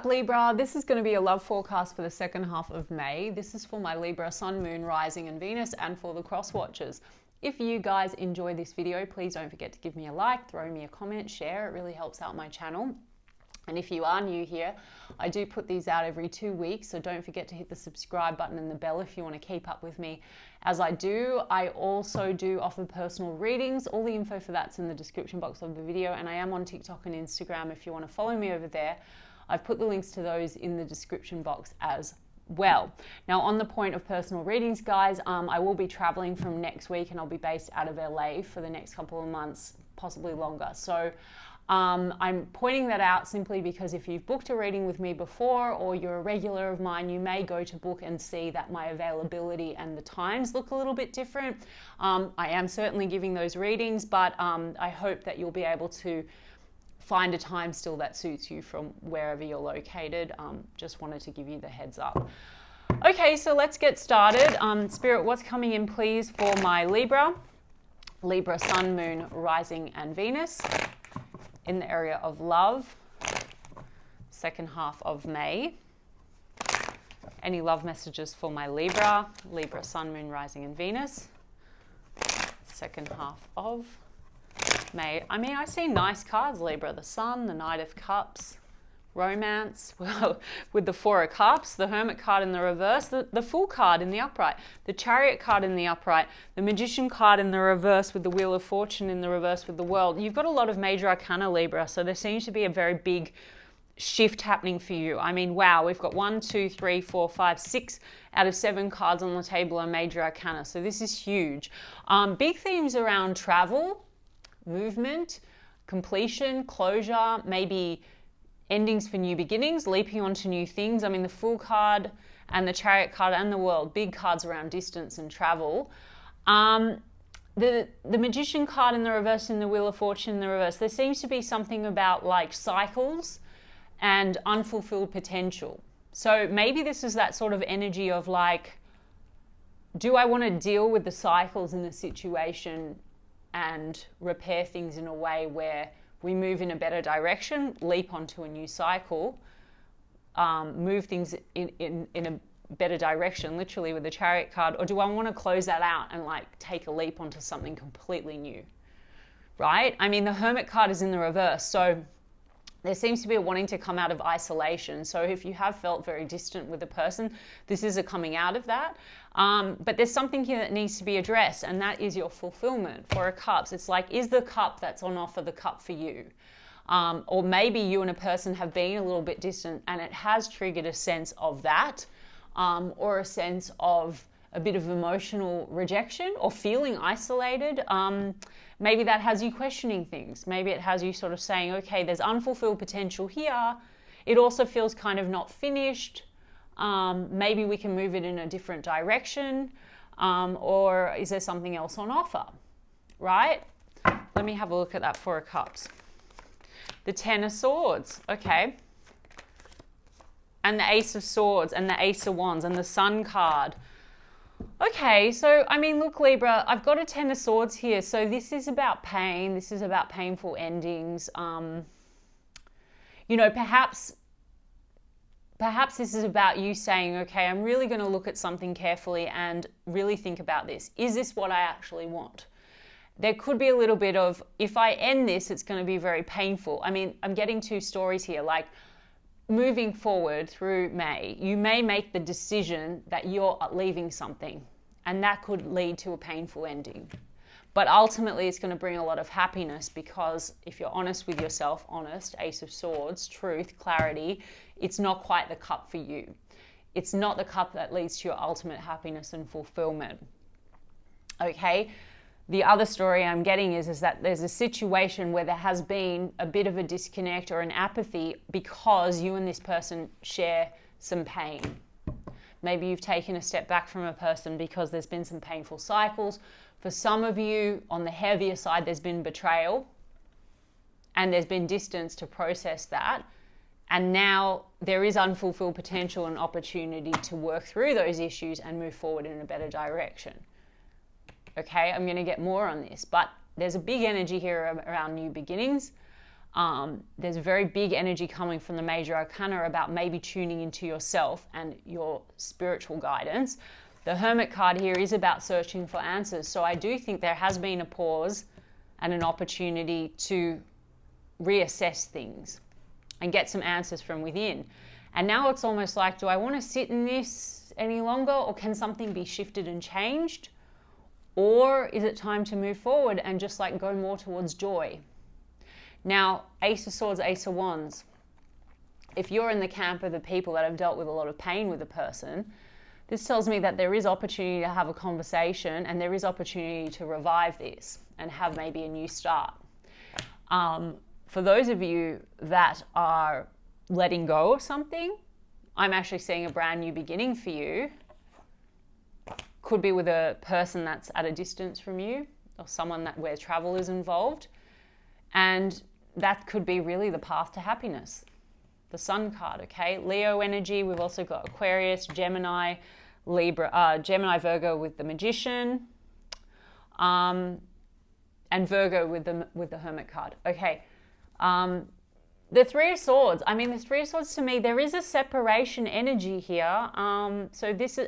up, Libra? This is going to be a love forecast for the second half of May. This is for my Libra Sun, Moon, Rising and Venus, and for the cross watchers. If you guys enjoy this video, please don't forget to give me a like, throw me a comment, share. It really helps out my channel. And if you are new here, I do put these out every 2 weeks, so don't forget to hit the subscribe button and the bell if you want to keep up with me as I do. I also do offer personal readings. All the info for that's in the description box of the video, and I am on TikTok and Instagram if you want to follow me over there. I've put the links to those in the description box as well. Now, on the point of personal readings, guys, I will be traveling from next week, and I'll be based out of LA for the next couple of months, possibly longer. So I'm pointing that out simply because if you've booked a reading with me before or you're a regular of mine, you may go to book and see that my availability and the times look a little bit different. I am certainly giving those readings, but I hope that you'll be able to find a time still that suits you from wherever you're located. Just wanted to give you the heads up. Okay, so let's get started. Spirit, what's coming in, please, for my Libra Sun, Moon, Rising and Venus in the area of love, second half of May. Any love messages for my Libra Sun, Moon, Rising and Venus, second half of May. I mean, I see nice cards, Libra. The Sun, the Knight of Cups, romance, well, with the Four of Cups, the Hermit card in the reverse, the Fool card in the upright, the Chariot card in the upright, the Magician card in the reverse with the Wheel of Fortune in the reverse with the World. You've got a lot of major arcana, Libra, so there seems to be a very big shift happening for you. I mean, wow, we've got 1, 2, 3, 4, 5, 6 out of 7 cards on the table are major arcana, so this is huge. Big themes around travel, movement, completion, closure, maybe endings for new beginnings, leaping onto new things. I mean, the Fool card and the Chariot card and the World, big cards around distance and travel. The Magician card in the reverse and the Wheel of Fortune in the reverse, there seems to be something about like cycles and unfulfilled potential. So maybe this is that sort of energy of like, do I want to deal with the cycles in the situation and repair things in a way where we move in a better direction, leap onto a new cycle, move things in a better direction, literally with the Chariot card, or do I want to close that out and like take a leap onto something completely new, right? I mean, the Hermit card is in the reverse, so there seems to be a wanting to come out of isolation. So if you have felt very distant with a person, this is a coming out of that. But there's something here that needs to be addressed, and that is your fulfillment. Four of Cups, it's like, is the cup that's on offer the cup for you? Or maybe you and a person have been a little bit distant and it has triggered a sense of that, or a sense of a bit of emotional rejection or feeling isolated. Maybe that has you questioning things. Maybe it has you sort of saying, okay, there's unfulfilled potential here. It also feels kind of not finished. Maybe we can move it in a different direction. Or is there something else on offer, right? Let me have a look at that Four of Cups. The Ten of Swords, okay. And the Ace of Swords and the Ace of Wands and the Sun card. Okay, so, I mean, look, Libra, I've got a Ten of Swords here. So this is about pain. This is about painful endings. You know, perhaps this is about you saying, okay, I'm really going to look at something carefully and really think about this. Is this what I actually want? There could be a little bit of, if I end this, it's going to be very painful. I mean, I'm getting two stories here, like, moving forward through May, you may make the decision that you're leaving something, and that could lead to a painful ending. But ultimately, it's going to bring a lot of happiness, because if you're honest with yourself, Ace of Swords, truth, clarity, it's not quite the cup for you. It's not the cup that leads to your ultimate happiness and fulfillment. Okay? The other story I'm getting is that there's a situation where there has been a bit of a disconnect or an apathy because you and this person share some pain. Maybe you've taken a step back from a person because there's been some painful cycles. For some of you, on the heavier side, there's been betrayal and there's been distance to process that. And now there is unfulfilled potential and opportunity to work through those issues and move forward in a better direction. Okay, I'm going to get more on this, but there's a big energy here around new beginnings. There's a very big energy coming from the major arcana about maybe tuning into yourself and your spiritual guidance. The Hermit card here is about searching for answers. So I do think there has been a pause and an opportunity to reassess things and get some answers from within. And now it's almost like, do I want to sit in this any longer, or can something be shifted and changed? Or is it time to move forward and just like go more towards joy? Now, Ace of Swords, Ace of Wands. If you're in the camp of the people that have dealt with a lot of pain with a person, this tells me that there is opportunity to have a conversation, and there is opportunity to revive this and have maybe a new start. For those of you that are letting go of something, I'm actually seeing a brand new beginning for you. Could be with a person that's at a distance from you, or someone where travel is involved. And that could be really the path to happiness. The Sun card, okay? Leo energy, we've also got Aquarius, Gemini, Libra, Gemini, Virgo with the Magician, and Virgo with the Hermit card. Okay. The Three of Swords. I mean, the Three of Swords, to me, there is a separation energy here. So this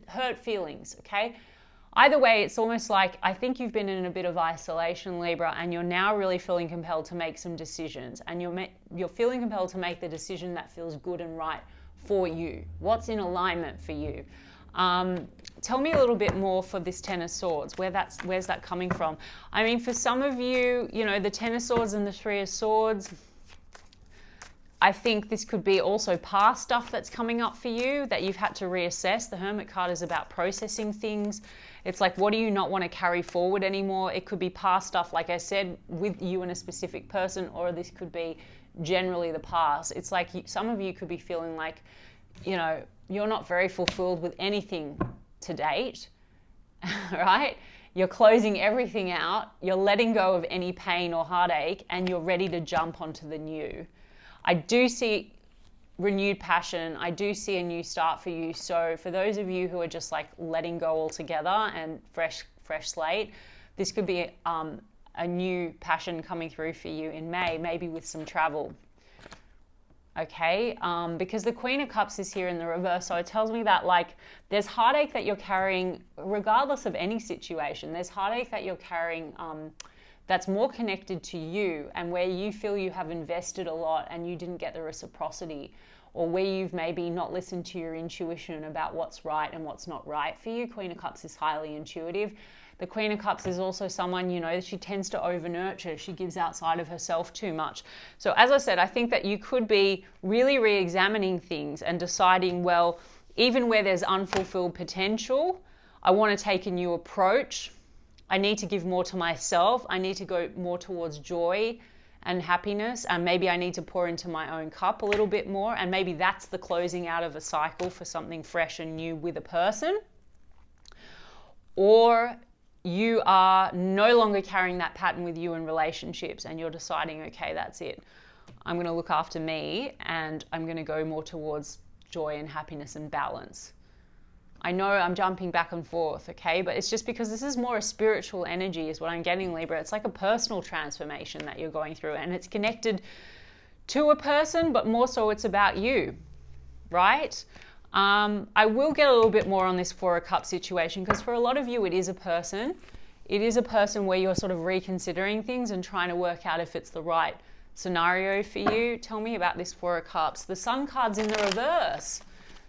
hurt feelings, okay? Either way, it's almost like, I think you've been in a bit of isolation, Libra, and you're now really feeling compelled to make some decisions. And you're feeling compelled to make the decision that feels good and right for you. What's in alignment for you? Tell me a little bit more for this Ten of Swords. Where's that coming from? I mean, for some of you, you know, the Ten of Swords and the Three of Swords, I think this could be also past stuff that's coming up for you that you've had to reassess. The Hermit card is about processing things. It's like, what do you not want to carry forward anymore? It could be past stuff, like I said, with you and a specific person, or this could be generally the past. It's like some of you could be feeling like, you know, you're not very fulfilled with anything to date, right? You're closing everything out. You're letting go of any pain or heartache, and you're ready to jump onto the new. I do see renewed passion. I do see a new start for you. So for those of you who are just like letting go altogether and fresh slate, this could be a new passion coming through for you in May, maybe with some travel. Okay, because the Queen of Cups is here in the reverse, so it tells me that like there's heartache that you're carrying regardless of any situation. There's heartache that you're carrying that's more connected to you, and where you feel you have invested a lot and you didn't get the reciprocity, or where you've maybe not listened to your intuition about what's right and what's not right for you. Queen of Cups is highly intuitive. The Queen of Cups is also someone, you know, she tends to over-nurture. She gives outside of herself too much. So as I said, I think that you could be really re-examining things and deciding, well, even where there's unfulfilled potential, I want to take a new approach. I need to give more to myself. I need to go more towards joy and happiness. And maybe I need to pour into my own cup a little bit more. And maybe that's the closing out of a cycle for something fresh and new with a person. Or you are no longer carrying that pattern with you in relationships, and you're deciding, okay, that's it. I'm going to look after me, and I'm going to go more towards joy and happiness and balance. I know I'm jumping back and forth, okay? But it's just because this is more a spiritual energy is what I'm getting, Libra. It's like a personal transformation that you're going through, and it's connected to a person, but more so it's about you, right? I will get a little bit more on this Four of Cups situation, because for a lot of you, it is a person. It is a person where you're sort of reconsidering things and trying to work out if it's the right scenario for you. Tell me about this Four of Cups. The Sun card's in the reverse.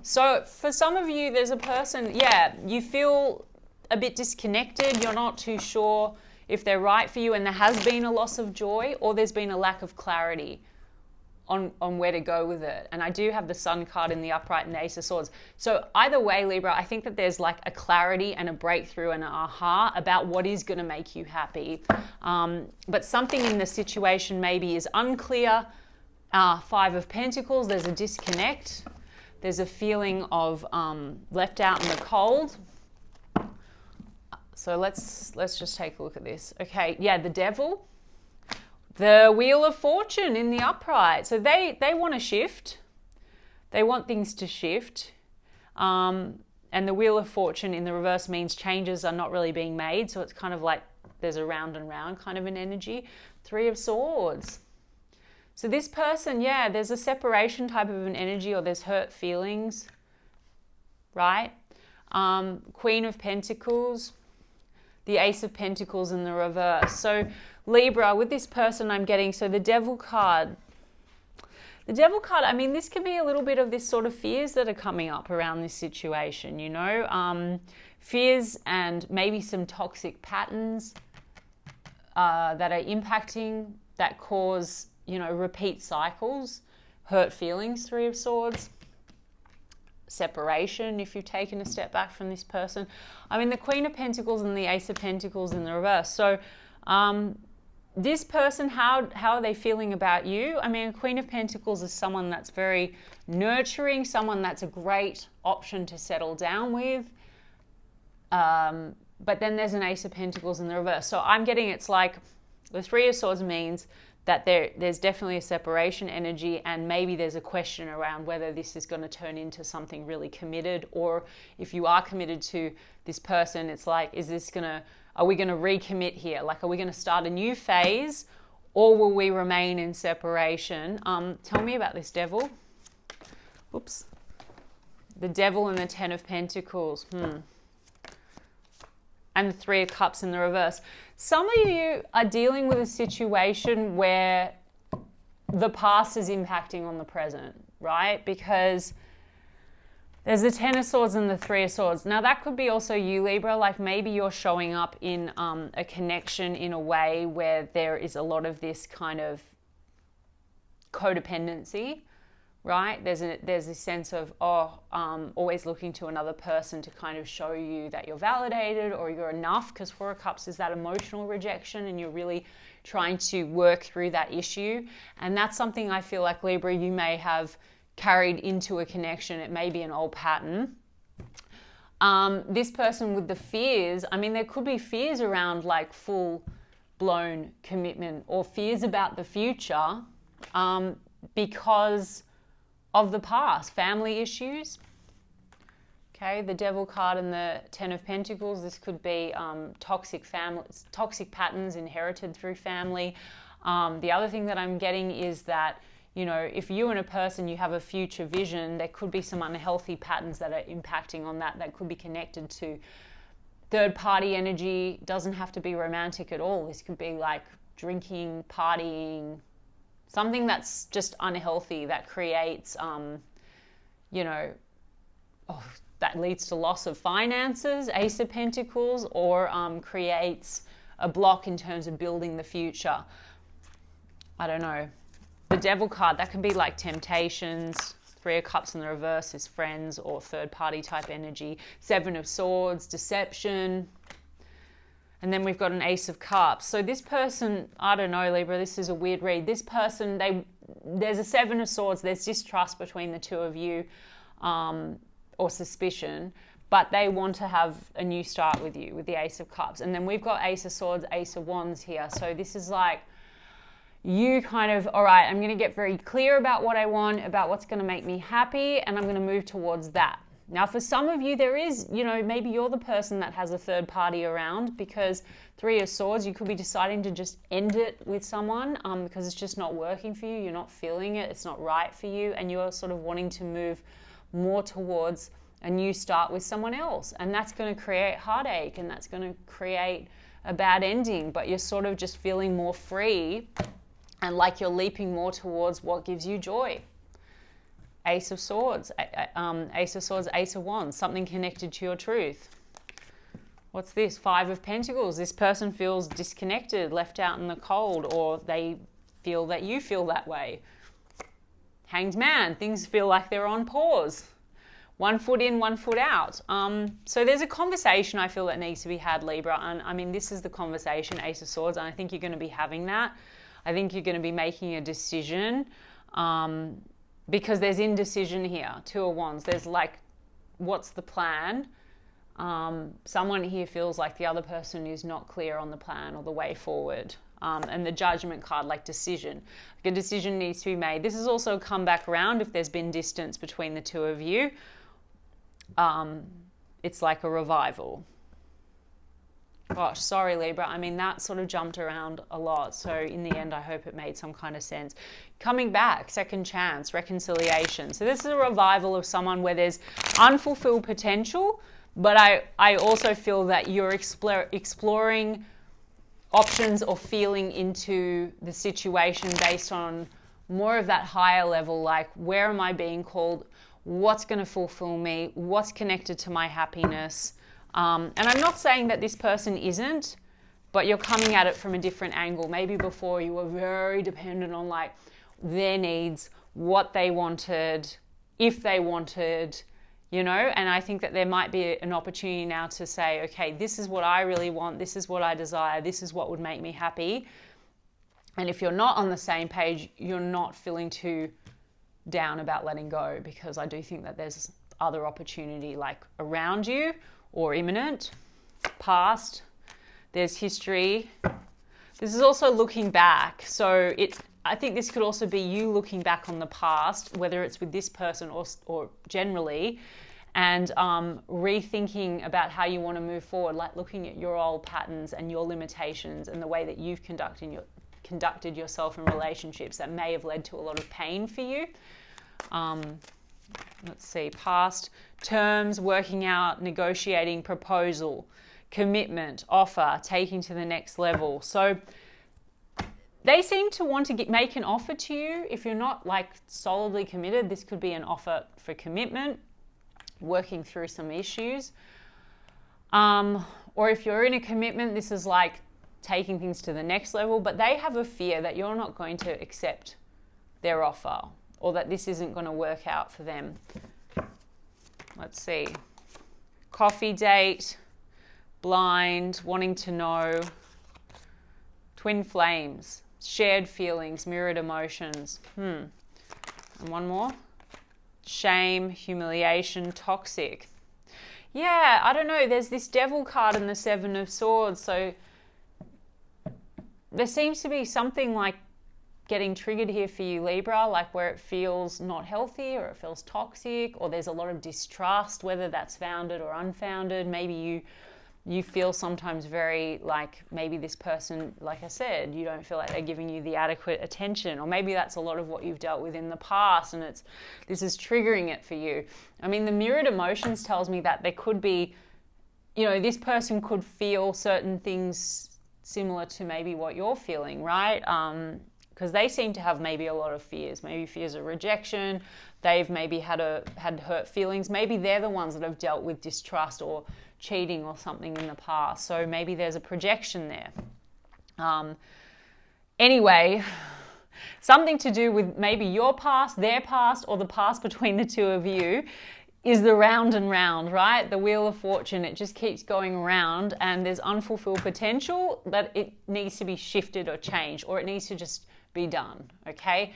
So for some of you, there's a person, yeah, you feel a bit disconnected. You're not too sure if they're right for you, and there has been a loss of joy, or there's been a lack of clarity on where to go with it. And I do have the Sun card in the upright and the Ace of Swords. So either way, Libra, I think that there's like a clarity and a breakthrough and an aha about what is going to make you happy. But something in the situation maybe is unclear. Five of Pentacles, there's a disconnect. There's a feeling of left out in the cold. So let's just take a look at this. Okay, yeah, the Devil. The Wheel of Fortune in the upright. So they want to shift. They want things to shift. And the Wheel of Fortune in the reverse means changes are not really being made. So it's kind of like there's a round and round kind of an energy. Three of Swords. So this person, yeah, there's a separation type of an energy, or there's hurt feelings, right? Queen of Pentacles, the Ace of Pentacles in the reverse. So Libra, with this person I'm getting, so the Devil card. The Devil card, I mean, this can be a little bit of this sort of fears that are coming up around this situation, you know? Fears and maybe some toxic patterns that are impacting, that cause, you know, repeat cycles, hurt feelings, Three of Swords, separation if you've taken a step back from this person. I mean, the Queen of Pentacles and the Ace of Pentacles in the reverse. So this person, how are they feeling about you? I mean, Queen of Pentacles is someone that's very nurturing, someone that's a great option to settle down with. But then there's an Ace of Pentacles in the reverse. So I'm getting, it's like the Three of Swords means that there's definitely a separation energy, and maybe there's a question around whether this is going to turn into something really committed, or if you are committed to this person, it's like, are we going to recommit here? Like, are we going to start a new phase, or will we remain in separation? Tell me about this Devil. Oops. The Devil and the Ten of Pentacles. And the Three of Cups in the reverse. Some of you are dealing with a situation where the past is impacting on the present, right? Because there's the Ten of Swords and the Three of Swords. Now that could be also you, Libra, like maybe you're showing up in a connection in a way where there is a lot of this kind of codependency, right? There's a sense of, always looking to another person to kind of show you that you're validated or you're enough, because Four of Cups is that emotional rejection, and you're really trying to work through that issue. And that's something I feel like, Libra, you may have carried into a connection. It may be an old pattern. This person with the fears, I mean, there could be fears around like full-blown commitment, or fears about the future because of the past, family issues. Okay, the Devil card and the Ten of Pentacles. This could be toxic patterns inherited through family. The other thing that I'm getting is that, you know, if you and a person, you have a future vision, there could be some unhealthy patterns that are impacting on that could be connected to third party energy. Doesn't have to be romantic at all. This could be like drinking, partying, something that's just unhealthy, that creates, you know, that leads to loss of finances, Ace of Pentacles, or creates a block in terms of building the future. I don't know. The Devil card, that can be like temptations. Three of Cups in the reverse is friends or third party type energy. Seven of Swords, deception. And then we've got an Ace of Cups. So this person, I don't know, Libra, this is a weird read. This person, there's a Seven of Swords. There's distrust between the two of you, or suspicion. But they want to have a new start with you, with the Ace of Cups. And then we've got Ace of Swords, Ace of Wands here. So this is like you kind of, all right, I'm going to get very clear about what I want, about what's going to make me happy, and I'm going to move towards that. Now, for some of you, there is, you know, maybe you're the person that has a third party around, because Three of Swords, you could be deciding to just end it with someone because it's just not working for you. You're not feeling it. It's not right for you. And you're sort of wanting to move more towards a new start with someone else. And that's going to create heartache, and that's going to create a bad ending. But you're sort of just feeling more free and like you're leaping more towards what gives you joy. Ace of Swords, Ace of Swords, Ace of Wands, something connected to your truth. What's this? Five of Pentacles. This person feels disconnected, left out in the cold, or they feel that you feel that way. Hanged Man. Things feel like they're on pause. One foot in, one foot out. So there's a conversation I feel that needs to be had, Libra. And I mean, this is the conversation, Ace of Swords, and I think you're going to be having that. I think you're going to be making a decision. Because there's indecision here. Two of Wands. There's like, what's the plan? Someone here feels like the other person is not clear on the plan or the way forward. And the Judgment card, like decision. Like a decision needs to be made. This has also come back around if there's been distance between the two of you. It's like a revival. Gosh, sorry, Libra. I mean, that sort of jumped around a lot. So in the end, I hope it made some kind of sense. Coming back, second chance, reconciliation. So this is a revival of someone where there's unfulfilled potential, but I also feel that you're exploring options or feeling into the situation based on more of that higher level, like where am I being called? What's going to fulfill me? What's connected to my happiness? And I'm not saying that this person isn't, but you're coming at it from a different angle. Maybe before you were very dependent on like their needs, what they wanted, if they wanted, you know, and I think that there might be an opportunity now to say, okay, this is what I really want. This is what I desire. This is what would make me happy. And if you're not on the same page, you're not feeling too down about letting go, because I do think that there's other opportunity like around you or imminent, past, there's history. This is also looking back. So I think this could also be you looking back on the past, whether it's with this person or generally, and rethinking about how you want to move forward, like looking at your old patterns and your limitations and the way that you've conducted yourself in relationships that may have led to a lot of pain for you. Let's see, past terms, working out, negotiating, proposal, commitment, offer, taking to the next level. So they seem to want to make an offer to you. If you're not like solidly committed, this could be an offer for commitment, working through some issues. Or if you're in a commitment, this is like taking things to the next level, but they have a fear that you're not going to accept their offer, or that this isn't going to work out for them. Let's see. Coffee date, blind, wanting to know, twin flames, shared feelings, mirrored emotions. And one more. Shame, humiliation, toxic. Yeah, I don't know. There's this devil card in the Seven of Swords. So there seems to be something like getting triggered here for you, Libra, like where it feels not healthy or it feels toxic, or there's a lot of distrust, whether that's founded or unfounded. Maybe you feel sometimes very like maybe this person, like I said, you don't feel like they're giving you the adequate attention, or maybe that's a lot of what you've dealt with in the past and this is triggering it for you. I mean, the mirrored emotions tells me that there could be, you know, this person could feel certain things similar to maybe what you're feeling, right? Because they seem to have maybe a lot of fears, maybe fears of rejection. They've maybe had hurt feelings. Maybe they're the ones that have dealt with distrust or cheating or something in the past. So maybe there's a projection there. Anyway, something to do with maybe your past, their past, or the past between the two of you is the round and round, right? The wheel of fortune, it just keeps going around, and there's unfulfilled potential that it needs to be shifted or changed, or it needs to just be done, okay?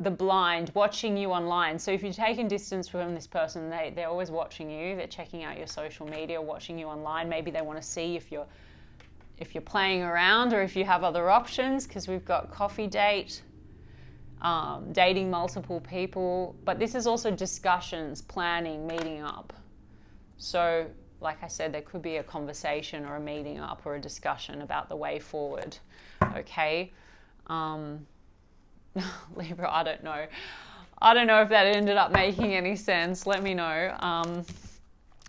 The blind, watching you online. So if you're taking distance from this person, they're always watching you. They're checking out your social media, watching you online. Maybe they want to see if you're playing around or if you have other options, because we've got coffee date, dating multiple people. But this is also discussions, planning, meeting up. So like I said, there could be a conversation or a meeting up or a discussion about the way forward, okay? Libra, I don't know. I don't know if that ended up making any sense. Let me know.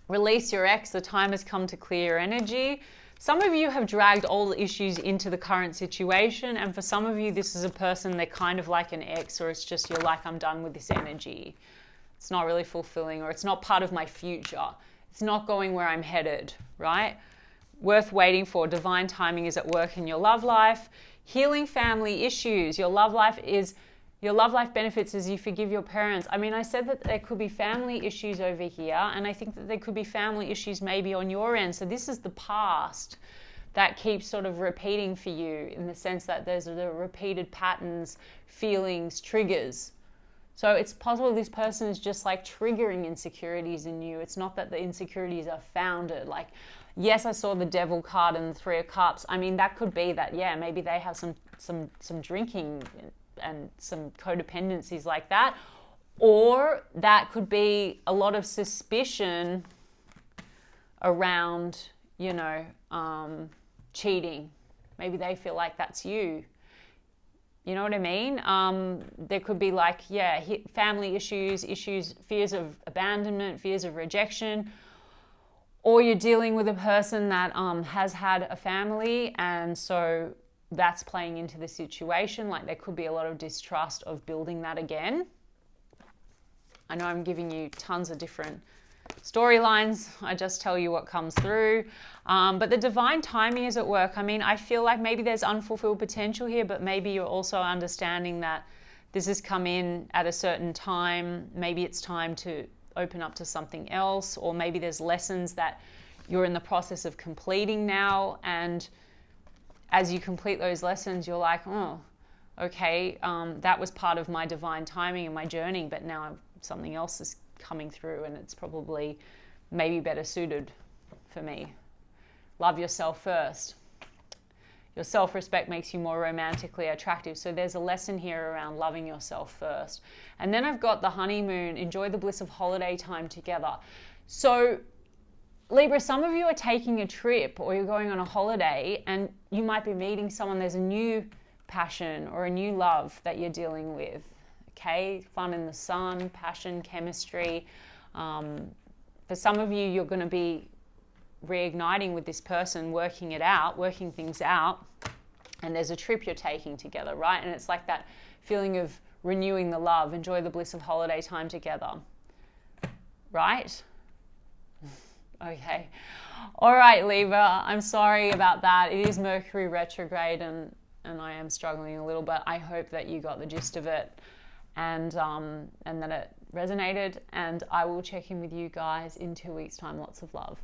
Release your ex. The time has come to clear your energy. Some of you have dragged old issues into the current situation, and for some of you, this is a person, they're kind of like an ex, or it's just you're like, I'm done with this energy. It's not really fulfilling, or it's not part of my future. It's not going where I'm headed, right? Worth waiting for. Divine timing is at work in your love life. Healing family issues. Your love life benefits as you forgive your parents. I mean, I said that there could be family issues over here, and I think that there could be family issues maybe on your end. So this is the past that keeps sort of repeating for you, in the sense that there's the repeated patterns, feelings, triggers. So it's possible this person is just like triggering insecurities in you. It's not that the insecurities are founded. Like, yes, I saw the devil card and the Three of Cups. I mean, that could be that, yeah, maybe they have some drinking and some codependencies like that. Or that could be a lot of suspicion around you know, cheating. Maybe they feel like that's you. You know what I mean? There could be like, yeah, family issues, fears of abandonment, fears of rejection, or you're dealing with a person that has had a family, and so that's playing into the situation. Like there could be a lot of distrust of building that again. I know I'm giving you tons of different storylines. I just tell you what comes through. But the divine timing is at work. I mean, I feel like maybe there's unfulfilled potential here, but maybe you're also understanding that this has come in at a certain time. Maybe it's time to open up to something else, or maybe there's lessons that you're in the process of completing now, and as you complete those lessons, you're like, oh, okay, that was part of my divine timing and my journey, but now something else is coming through and it's probably maybe better suited for me. Love yourself first. Your self-respect makes you more romantically attractive. So there's a lesson here around loving yourself first. And then I've got the honeymoon, enjoy the bliss of holiday time together. So Libra, some of you are taking a trip or you're going on a holiday and you might be meeting someone. There's a new passion or a new love that you're dealing with. Okay, fun in the sun, passion, chemistry. For some of you, you're going to be reigniting with this person, working things out, and there's a trip you're taking together, right? And it's like that feeling of renewing the love, enjoy the bliss of holiday time together, right? Okay. All right, Libra, I'm sorry about that. It is Mercury retrograde and I am struggling a little, but I hope that you got the gist of it and that it resonated, and I will check in with you guys in 2 weeks' time. Lots of love.